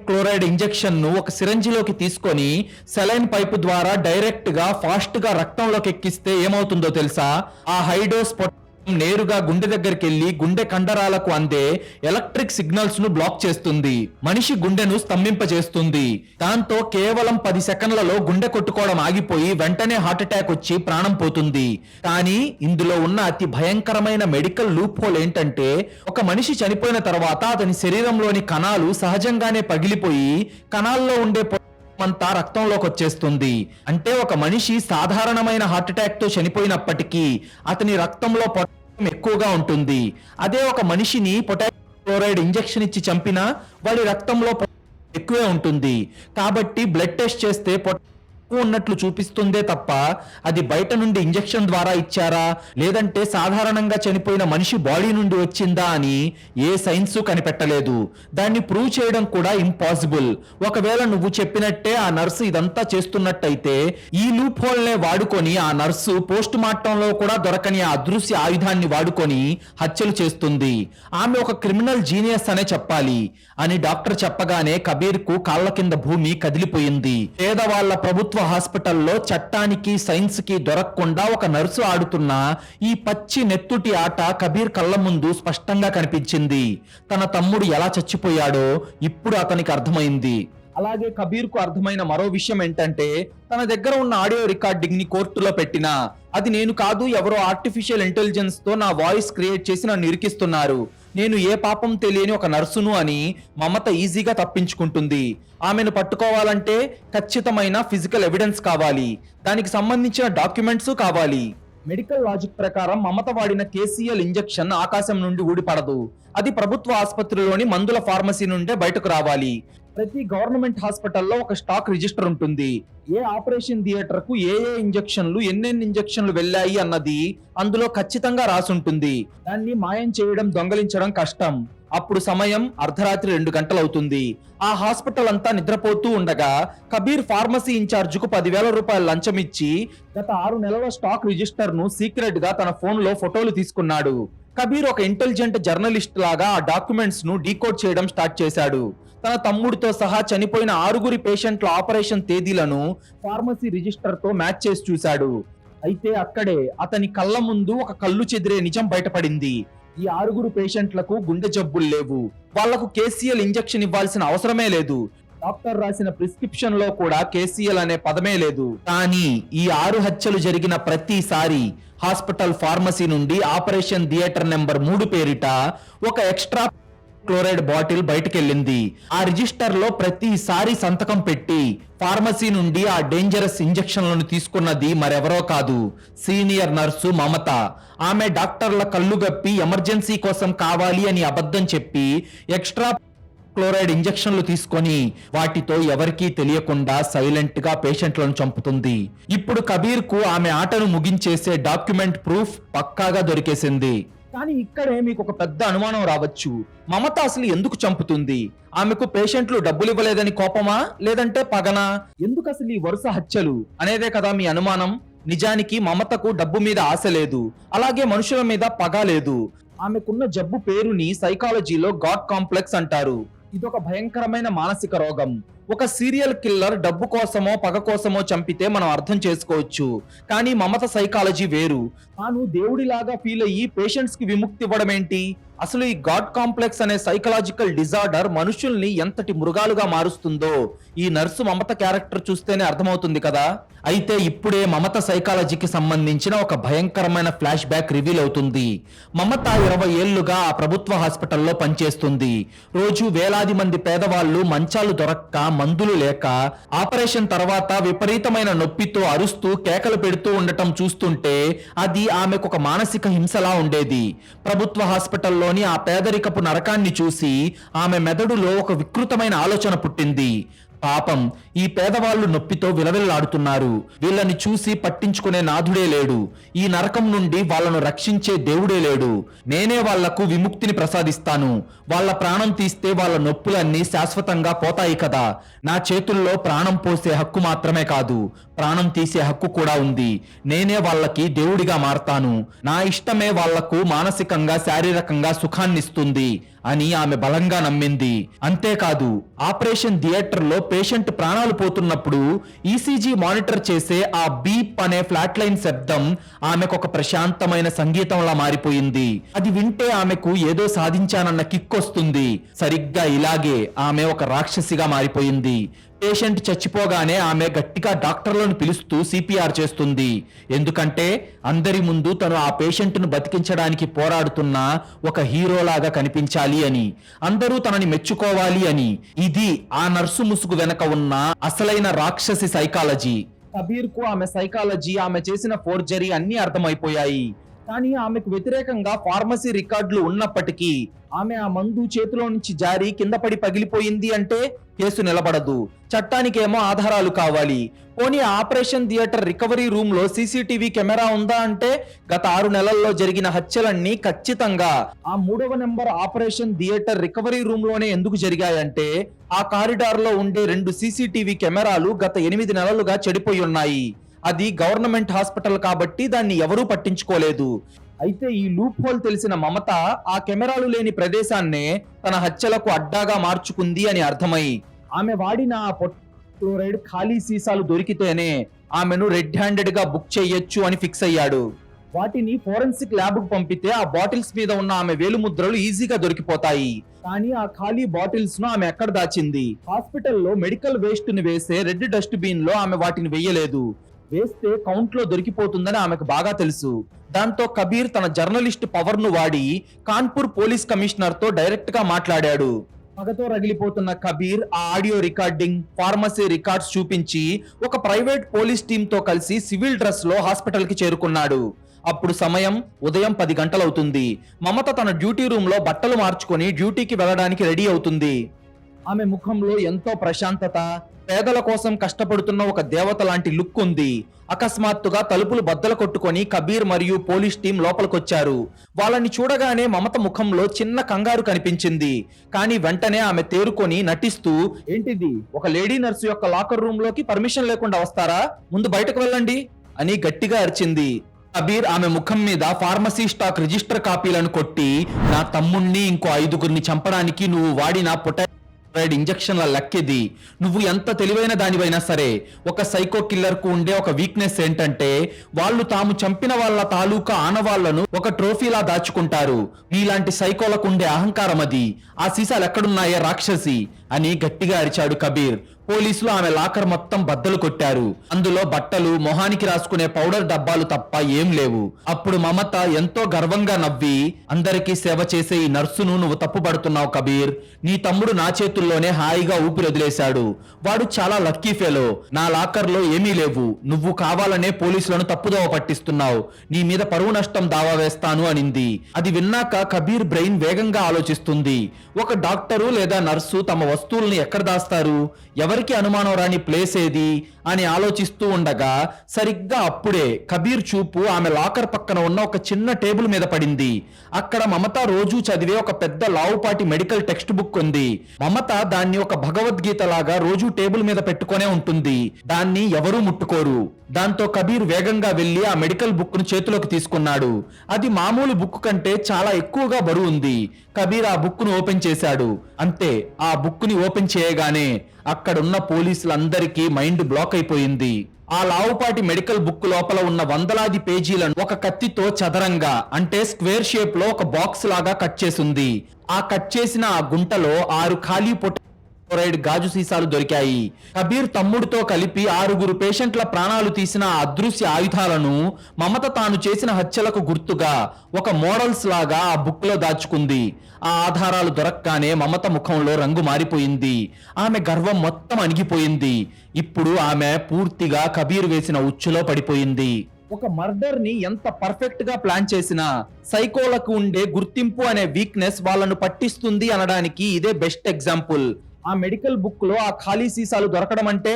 క్లోరైడ్ ఇంజెక్షన్ ను ఒక సిరంజిలోకి తీసుకొని సెలైన్ పైపు ద్వారా డైరెక్ట్ గా ఫాస్ట్ గా రక్తంలోకి ఎక్కిస్తే ఏమవుతుందో తెలుసా? ఆ హైడోస్ నేరుగా గుండె దగ్గరికి వెళ్లి గుండె కండరాలకు అందే ఎలక్ట్రిక్ సిగ్నల్స్ ను బ్లాక్ చేస్తుంది, మనిషి గుండెను స్తంభింపజేస్తుంది. దాంతో కేవలం 10 సెకండ్లలో గుండె కొట్టుకోవడం ఆగిపోయి వెంటనే హార్ట్ అటాక్ వచ్చి ప్రాణం పోతుంది. కానీ ఇందులో ఉన్న అతి భయంకరమైన మెడికల్ లూప్ హోల్ ఏంటంటే, ఒక మనిషి చనిపోయిన తర్వాత అతని శరీరంలోని కణాలు సహజంగానే పగిలిపోయి కణాల్లో ఉండే అంతా రక్తంలోకి వచ్చేస్తుంది. అంటే ఒక మనిషి సాధారణమైన హార్ట్ అటాక్ తో చనిపోయినప్పటికీ అతని రక్తంలో పొటాషియం ఎక్కువగా ఉంటుంది. అదే ఒక మనిషిని పొటాషియం క్లోరైడ్ ఇంజెక్షన్ ఇచ్చి చంపినా వాడి రక్తంలో ఎక్కువే ఉంటుంది. కాబట్టి బ్లడ్ టెస్ట్ చేస్తే ఉన్నట్లు చూపిస్తుందే తప్ప అది బయట నుండి ఇంజెక్షన్ ద్వారా ఇచ్చారా లేదంటే సాధారణంగా చనిపోయిన మనిషి బాడీ నుండి వచ్చిందా అని ఏ సైన్స్ కనిపెట్టలేదు. దాన్ని ప్రూవ్ చేయడం కూడా ఇంపాసిబుల్. ఒకవేళ నువ్వు చెప్పినట్టే ఆ నర్సు ఇదంతా చేస్తున్నట్టయితే ఈ లూప్ హోల్ నే వాడుకొని ఆ నర్సు పోస్ట్ మార్టంలో కూడా దొరకని ఆ అదృశ్య ఆయుధాన్ని వాడుకొని హత్యలు చేస్తుంది. ఆమె ఒక క్రిమినల్ జీనియస్ అనే చెప్పాలి అని డాక్టర్ చెప్పగానే కబీర్ కు కాళ్ల కింద భూమి కదిలిపోయింది. పేదవాళ్ల ప్రభుత్వ హాస్పిటల్లో చట్టానికి సైన్స్ కి దొరకకుండా ఒక నర్సు ఆడుతున్న ఈ పచ్చి నెత్తుటి ఆట కబీర్ కళ్ళ ముందు స్పష్టంగా కనిపించింది. తన తమ్ముడు ఎలా చచ్చిపోయాడో ఇప్పుడు అతనికి అర్థమైంది. అలాగే కబీర్ కు అర్థమైన మరో విషయం ఏంటంటే తన దగ్గర ఉన్న ఆడియో రికార్డింగ్ ని కోర్టులో పెట్టినా అది నేను కాదు, ఎవరో ఆర్టిఫిషియల్ ఇంటెలిజెన్స్ తో నా వాయిస్ క్రియేట్ చేసి నన్ను ఇరికిస్తున్నారు, నేను ఏ పాపం తెలియని ఒక నర్సును అని మమత ఈజీగా తప్పించుకుంటుంది. ఆమెను పట్టుకోవాలంటే ఖచ్చితమైన ఫిజికల్ ఎవిడెన్స్ కావాలి, దానికి సంబంధించిన డాక్యుమెంట్స్ కావాలి. మెడికల్ లాజిక్ ప్రకారం మమత వాడిన కేసీఎల్ ఇంజెక్షన్ ఆకాశం నుండి ఊడిపడదు, అది ప్రభుత్వ ఆసుపత్రిలోని మందుల ఫార్మసీ నుండే బయటకు రావాలి. ప్రతి గవర్నమెంట్ హాస్పిటల్లో ఒక స్టాక్ రిజిస్టర్ ఉంటుంది. ఏ ఆపరేషన్ థియేటర్ కు ఏ ఇంజెక్షన్లు ఎన్నెన్ని ఇంజెక్షన్లు వెళ్ళాయి అన్నది అందులో ఖచ్చితంగా రాసుంటుంది. దాన్ని మాయం చేయడం, దొంగలించడం కష్టం. అప్పుడు సమయం అర్ధరాత్రి 2 గంటలవుతుంది. ఆ హాస్పిటల్ అంతా నిద్రపోతూ ఉండగా కబీర్ ఫార్మసీ ఇన్ఛార్జ్ కు 10,000 రూపాయలు లంచం ఇచ్చి గత 6 నెలల స్టాక్ రిజిస్టర్ ను సీక్రెట్ గా తన ఫోన్ లో ఫోటోలు తీసుకున్నాడు. కబీర్ ఒక ఇంటెలిజెంట్ జర్నలిస్ట్ లాగా ఆ డాక్యుమెంట్స్ ను డీకోడ్ చేయడం స్టార్ట్ చేశాడు. తన తమ్ముడితో సహా చనిపోయిన 6 పేషెంట్ల ఆపరేషన్ తేదీలను ఫార్మసీ రిజిస్టర్ తో మ్యాచ్ చేసి చూశాడు. అయితే అక్కడే అతని కళ్ళ ముందు ఒక కళ్ళు చెదిరే నిజం బయటపడింది. ఈ 6 పేషెంట్లకు గుండె జబ్బులు లేవు, వాళ్లకు కేసీఎల్ ఇంజెక్షన్ ఇవ్వాల్సిన అవసరమే లేదు. డాక్టర్ రాసిన ప్రిస్క్రిప్షన్ లో కూడా కేసీఎల్ అనే పదమే లేదు. కానీ ఈ 6 హత్యలు జరిగిన ప్రతిసారి హాస్పిటల్ ఫార్మసీ నుండి ఆపరేషన్ థియేటర్ నెంబర్ 3 పేరిట ఒక ఎక్స్ట్రా క్లోరైడ్ బాటిల్ బయటకెళ్ళింది. ఆ రిజిస్టర్ లో ప్రతిసారి సంతకం పెట్టి ఫార్మసీ నుండి ఆ డేంజరస్ ఇంజెక్షన్లను తీసుకున్నది మరెవరో కాదు, సీనియర్ నర్సు మమత. ఆమె డాక్టర్ల కళ్ళు గప్పి ఎమర్జెన్సీ కోసం కావాలి అని అబద్ధం చెప్పి ఎక్స్ట్రా క్లోరైడ్ ఇంజెక్షన్లు తీసుకొని వాటితో ఎవరికీ తెలియకుండా సైలెంట్ గా పేషెంట్లను చంపుతుంది. ఇప్పుడు కబీర్ కు ఆమె ఆటను ముగించేసే డాక్యుమెంట్ ప్రూఫ్ పక్కాగా దొరికేసింది. కానీ ఇక్కడే మీకు ఒక పెద్ద అనుమానం రావచ్చు. మమత అసలు ఎందుకు చంపుతుంది? ఆమెకు పేషెంట్లు డబ్బులు ఇవ్వలేదని కోపమా, లేదంటే పగనా? ఎందుకు అసలు ఈ వరుస హత్యలు అనేదే కదా మీ అనుమానం. నిజానికి మమతకు డబ్బు మీద ఆశ లేదు, అలాగే మనుషుల మీద పగ లేదు. ఆమెకున్న జబ్బు పేరుని సైకాలజీలో గాడ్ కాంప్లెక్స్ అంటారు. ఇదొక భయంకరమైన మానసిక రోగం. ఒక సీరియల్ కిల్లర్ డబ్బు కోసమో పగ కోసమో చంపితే మనం అర్థం చేసుకోవచ్చు. కానీ మమత సైకాలజీ వేరు. తాను దేవుడిలాగా ఫీల్ అయ్యి పేషెంట్స్ కి విముక్తి ఇవ్వడం ఏంటి? అసలు ఈ గాడ్ కాంప్లెక్స్ అనే సైకలాజికల్ డిజార్డర్ మనుషుల్ని ఎంతటి మృగాలుగా మారుస్తుందో ఈ నర్సు మమత క్యారెక్టర్ చూస్తేనే అర్థమవుతుంది కదా. అయితే ఇప్పుడే మమత సైకాలజీకి సంబంధించిన ఒక భయంకరమైన ఫ్లాష్ బ్యాక్ రివీల్ అవుతుంది. మమత 20 ఏళ్లుగా ఆ ప్రభుత్వ హాస్పిటల్లో పనిచేస్తుంది. రోజు వేలాది మంది పేదవాళ్లు మంచాలు దొరక్క, మందులు లేక, ఆపరేషన్ తర్వాత విపరీతమైన నొప్పితో అరుస్తూ కేకలు పెడుతూ ఉండటం చూస్తుంటే అది ఆమెకు ఒక మానసిక హింసలా ఉండేది. ప్రభుత్వ హాస్పిటల్లోని ఆ పేదరికపు నరకాన్ని చూసి ఆమె మెదడులో ఒక వికృతమైన ఆలోచన పుట్టింది. పాపం, ఈ పేదవాళ్లు నొప్పితో విలవిల్లాడుతున్నారు, వీళ్ళని చూసి పట్టించుకునే నాథుడే లేడు, ఈ నరకం నుండి వాళ్ళను రక్షించే దేవుడే లేడు, నేనే వాళ్లకు విముక్తిని ప్రసాదిస్తాను, వాళ్ళ ప్రాణం తీస్తే వాళ్ళ నొప్పులన్నీ శాశ్వతంగా పోతాయి కదా. నా చేతుల్లో ప్రాణం పోసే హక్కు మాత్రమే కాదు, ప్రాణం తీసే హక్కు కూడా ఉంది. నేనే వాళ్ళకి దేవుడిగా మారతాను, నా ఇష్టమే వాళ్లకు మానసికంగా శారీరకంగా సుఖాన్నిస్తుంది అని ఆమె బలంగా నమ్మింది. అంతేకాదు, ఆపరేషన్ థియేటర్ లో పేషెంట్ ప్రాణాలు పోతున్నప్పుడు ఈసీజీ మానిటర్ చేసే ఆ బీప్ అనే ఫ్లాట్ లైన్ శబ్దం ఆమెకు ఒక ప్రశాంతమైన సంగీతంలా మారిపోయింది. అది వింటే ఆమెకు ఏదో సాధించానన్న కిక్ వస్తుంది. సరిగ్గా ఇలాగే ఆమె ఒక రాక్షసిగా మారిపోయింది. పేషెంట్ చచ్చిపోగానే ఆమె గట్టిగా డాక్టర్లను పిలుస్తూ సిపిఆర్ చేస్తుంది. ఎందుకంటే అందరి ముందు తను ఆ పేషెంట్ ను బతికించడానికి పోరాడుతున్న ఒక హీరోలాగా కనిపించాలి అని, అందరూ తనని మెచ్చుకోవాలి అని. ఇది ఆ నర్సు ముసుగు వెనక ఉన్న అసలైన రాక్షసి సైకాలజీ. కబీర్ కు ఆమె సైకాలజీ, ఆమె చేసిన ఫోర్జరీ అన్ని అర్థమైపోయాయి. కానీ ఆమెకు వ్యతిరేకంగా ఫార్మసీ రికార్డులు ఉన్నప్పటికీ ఆమె ఆ మందు చేతిలో నుంచి జారి కింద పడి పగిలిపోయింది అంటే కేసు నిలబడదు. చట్టానికేమో ఆధారాలు కావాలి. పోనీ ఆపరేషన్ థియేటర్ రికవరీ రూమ్ లో సీసీటీవీ కెమెరా ఉందా అంటే గత 6 నెలల్లో జరిగిన హత్యలన్నీ ఖచ్చితంగా ఆ 3వ number operation theatre recovery room లోనే ఎందుకు జరిగాయంటే ఆ కారిడార్ లో ఉండే 2 సీసీటీవీ కెమెరాలు గత 8 నెలలుగా చెడిపోయి ఉన్నాయి. అది గవర్నమెంట్ హాస్పిటల్ కాబట్టి దాన్ని ఎవరూ పట్టించుకోలేదు. అయితే ఈ లూప్ హోల్ తెలిసిన మమత ఆ కెమెరాలు లేని ప్రదేశాన్నే తన హత్యలకు అడ్డాగా మార్చుకుంది అని అర్థమై ఆమె వాడిన ఆ ఫ్లోరైడ్ ఖాళీ సీసాలు దొరికితేనే ఆమెను రెడ్ హ్యాండెడ్ గా బుక్ చేయొచ్చు అని ఫిక్స్ అయ్యాడు. వాటిని ఫోరెన్సిక్ ల్యాబ్ కు పంపితే ఆ బాటిల్స్ మీద ఉన్న ఆమె వేలుముద్రలు ఈజీగా దొరికిపోతాయి. కానీ ఆ ఖాళీ బాటిల్స్ ను ఆమె ఎక్కడ దాచింది? హాస్పిటల్లో మెడికల్ వేస్ట్ ని వేసే రెడ్ డస్ట్ బిన్ లో ఆమె వాటిని వేయలేదు. వేస్తే కౌంట్ లో దొరికిపోతుందని ఆమెకు బాగా తెలుసు. దాంతో కబీర్ తన జర్నలిస్ట్ పవర్ ను వాడి కాన్పూర్ పోలీస్ కమిషనర్ తో డైరెక్ట్ గా మాట్లాడాడు. పగతో రగిలిపోతున్న కబీర్ ఆ ఆడియో రికార్డింగ్, ఫార్మసీ రికార్డ్స్ చూపించి ఒక ప్రైవేట్ పోలీస్ టీమ్ తో కలిసి సివిల్ డ్రెస్ లో హాస్పిటల్ కి చేరుకున్నాడు. అప్పుడు సమయం ఉదయం 10 గంటలవుతుంది. మమత తన డ్యూటీ రూమ్ లో బట్టలు మార్చుకొని డ్యూటీకి వెళ్ళడానికి రెడీ అవుతుంది. ఆమె ముఖంలో ఎంతో ప్రశాంతత, పేదల కోసం కష్టపడుతున్న ఒక దేవత లాంటి లుక్ ఉంది. అకస్మాత్తుగా తలుపులు బద్దలు కొట్టుకొని కబీర్ మరియు పోలీస్ టీం లోపలికొచ్చారు. వాళ్ళని చూడగానే మమత ముఖంలో చిన్న కంగారు కనిపించింది. కానీ వెంటనే ఆమె తేరుకొని నటిస్తూ, ఏంటిది, ఒక లేడీ నర్సు యొక్క లాకర్ రూమ్ లోకి పర్మిషన్ లేకుండా వస్తారా? ముందు బయటకు వెళ్ళండి అని గట్టిగా అరిచింది. కబీర్ ఆమె ముఖం మీద ఫార్మసీ స్టాక్ రిజిస్టర్ కాపీలను కొట్టి, నా తమ్ముణ్ణి ఇంకో 5గురిని చంపడానికి నువ్వు వాడిన ఇంజక్షన్ల లెక్కిది. నువ్వు ఎంత తెలివైన దానివైనా సరే ఒక సైకో కిల్లర్ కు ఉండే ఒక వీక్నెస్ ఏంటంటే వాళ్ళు తాము చంపిన వాళ్ళ తాలూకా ఆనవాళ్లను ఒక ట్రోఫీలా దాచుకుంటారు. మీలాంటి సైకోలకు ఉండే అహంకారం అది. ఆ సీసాలు ఎక్కడున్నాయే రాక్షసి అని గట్టిగా అరిచాడు కబీర్. పోలీసులు ఆమె లాకర్ మొత్తం బద్దలు కొట్టారు. అందులో బట్టలు, మొహానికి రాసుకునే పౌడర్ డబ్బాలు తప్ప ఏం లేవు. అప్పుడు మమత ఎంతో గర్వంగా నవ్వి, అందరికీ సేవ చేసే ఈ నర్సును నువ్వు తప్పుపడుతున్నావు కబీర్. నీ తమ్ముడు నా చేతుల్లోనే హాయిగా ఊపిరి వదిలేశాడు. వాడు చాలా లక్కీ ఫెలో. నా లాకర్ లో ఏమీ లేవు. నువ్వు కావాలనే పోలీసులను తప్పుదోవ పట్టిస్తున్నావు. నీ మీద పరువు నష్టం దావా వేస్తాను అనింది. అది విన్నాక కబీర్ బ్రెయిన్ వేగంగా ఆలోచిస్తుంది. ఒక డాక్టరు లేదా నర్సు తమ వస్తువుల్ని ఎక్కడ దాస్తారు? ఎవరికి అనుమానం రాని ప్లేస్ ఏది అని ఆలోచిస్తూ ఉండగా సరిగ్గా అప్పుడే కబీర్ చూపు ఆమె లాకర్ పక్కన ఉన్న ఒక చిన్న టేబుల్ మీద పడింది. అక్కడ మమత రోజు చదివే ఒక పెద్ద లావుపాటి మెడికల్ టెక్స్ట్ బుక్ ఉంది. మమత దాన్ని ఒక భగవద్గీత లాగా రోజు టేబుల్ మీద పెట్టుకునే ఉంటుంది. దాన్ని ఎవరూ ముట్టుకోరు. దాంతో కబీర్ వేగంగా వెళ్లి ఆ మెడికల్ బుక్ ను చేతిలోకి తీసుకున్నాడు. అది మామూలు బుక్ కంటే చాలా ఎక్కువగా బరువు ఉంది. కబీర్ ఆ బుక్ ను ఓపెన్ చేశాడు. అంతే, ఆ బుక్ ని ఓపెన్ చేయగానే అక్కడున్న పోలీసులందరికీ మైండ్ బ్లాక్ అయిపోయింది. ఆ లావుపాటి మెడికల్ బుక్ లోపల ఉన్న వందలాది పేజీలను ఒక కత్తితో చదరంగా అంటే స్క్వేర్ షేప్ లో ఒక బాక్స్ లాగా కట్ చేసింది. ఆ కట్ చేసిన ఆ గుంటలో 6 ఖాళీ ఫ్లోరైడ్ గాజు సీసాలు దొరికాయి. కబీర్ తమ్ముడితో కలిపి 6గురు పేషెంట్ల ప్రాణాలు తీసిన ఆ అదృశ్య ఆయుధాలను మమత తాను చేసిన హత్యలకు గుర్తుగా ఒక మోడల్స్ లాగా ఆ బుక్ లో దాచుకుంది. ఆ ఆధారాలు దొరక్కానే మమత ముఖంలో రంగు మారిపోయింది. ఆమె గర్వం మొత్తం అణిగిపోయింది. ఇప్పుడు ఆమె పూర్తిగా కబీర్ వేసిన ఉచ్చులో పడిపోయింది. ఒక మర్డర్ ని ఎంత పర్ఫెక్ట్ గా ప్లాన్ చేసినా సైకోలకు ఉండే గుర్తింపు అనే వీక్నెస్ వాళ్ళను పట్టిస్తుంది అనడానికి ఇదే బెస్ట్ ఎగ్జాంపుల్. ఆ మెడికల్ బుక్ లో ఆ ఖాళీ సీసాలు దొరకడం అంటే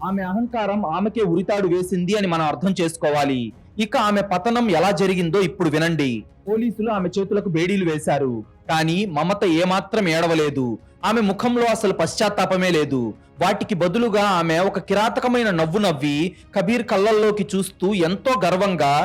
ఆమె అహంకారం ఆమెకే ఉరితాడు వేసింది అని మనం అర్థం చేసుకోవాలి. ఇక ఆమె పతనం ఎలా జరిగిందో ఇప్పుడు వినండి. పోలీసులు ఆమె చేతులకు బేడీలు వేశారు. కానీ మమత ఏమాత్రం ఏడవలేదు. ఆమె ముఖంలో అసలు పశ్చాత్తాపమే లేదు. వాటికి బదులుగా ఆమె ఒక కిరాతకమైన నవ్వు నవ్వి కబీర్ కళ్ళల్లోకి చూస్తూ ఎంతో గర్వంగా,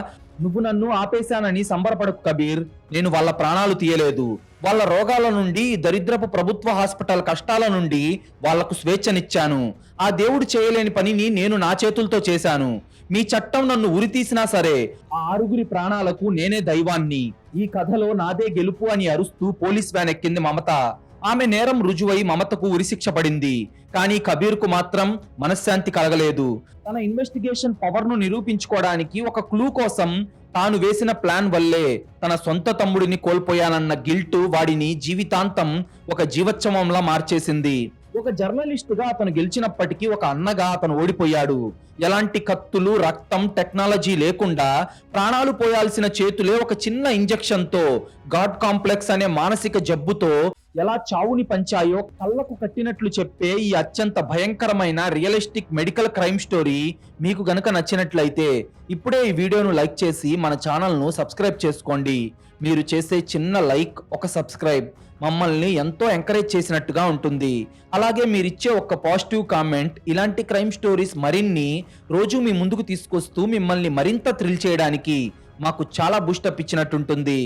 నువ్వు నన్ను ఆపేశానని సంబరపడకు కబీర్. నేను వాళ్ళ ప్రాణాలు తీయలేదు. వాళ్ళ రోగాల నుండి, దరిద్రపు ప్రభుత్వ హాస్పిటల్ కష్టాల నుండి వాళ్లకు స్వేచ్ఛనిచ్చాను. ఆ దేవుడు చేయలేని పనిని నేను నా చేతులతో చేశాను. మీ చట్టం నన్ను ఉరి తీసినా సరే ఆ 6గురి ప్రాణాలకు నేనే దైవాన్ని. ఈ కథలో నాదే గెలుపు అని అరుస్తూ పోలీస్ వ్యాన్ ఎక్కింది మమత. ఆమె నేరం రుజువై మమతకు ఉరిశిక్ష పడింది. కానీ కబీర్ కు మాత్రం మనశ్శాంతి కలగలేదు. తన ఇన్వెస్టిగేషన్ పవర్ ను నిరూపించుకోవడానికి ఒక క్లూ కోసం తాను వేసిన ప్లాన్ వల్లే తన సొంత తమ్ముడిని కోల్పోయానన్న గిల్ట్ వాడిని జీవితాంతం ఒక జీవోత్సవంలా మార్చేసింది. ఒక జర్నలిస్టుగా అతను గెలిచినప్పటికీ ఒక అన్నగా అతను ఓడిపోయాడు. ఎలాంటి కత్తులు, రక్తం, టెక్నాలజీ లేకుండా ప్రాణాలు పోయాల్సిన చేతులే ఒక చిన్న ఇంజెక్షన్ తో, గాడ్ కాంప్లెక్స్ అనే మానసిక జబ్బుతో ఎలా చావుని పంచాయో కళ్ళకు కట్టినట్లు చెప్పే ఈ అత్యంత భయంకరమైన రియలిస్టిక్ మెడికల్ క్రైమ్ స్టోరీ మీకు గనుక నచ్చినట్లయితే ఇప్పుడే ఈ వీడియోను లైక్ చేసి మన ఛానల్ను సబ్స్క్రైబ్ చేసుకోండి. మీరు చేసే చిన్న లైక్, ఒక సబ్స్క్రైబ్ మమ్మల్ని ఎంతో ఎంకరేజ్ చేసినట్టుగా ఉంటుంది. అలాగే మీరిచ్చే ఒక పాజిటివ్ కామెంట్ ఇలాంటి క్రైమ్ స్టోరీస్ మరిన్ని రోజు మీ ముందుకు తీసుకొస్తూ మిమ్మల్ని మరింత థ్రిల్ చేయడానికి మాకు చాలా బూస్టప్ ఇచ్చినట్టుంటుంది.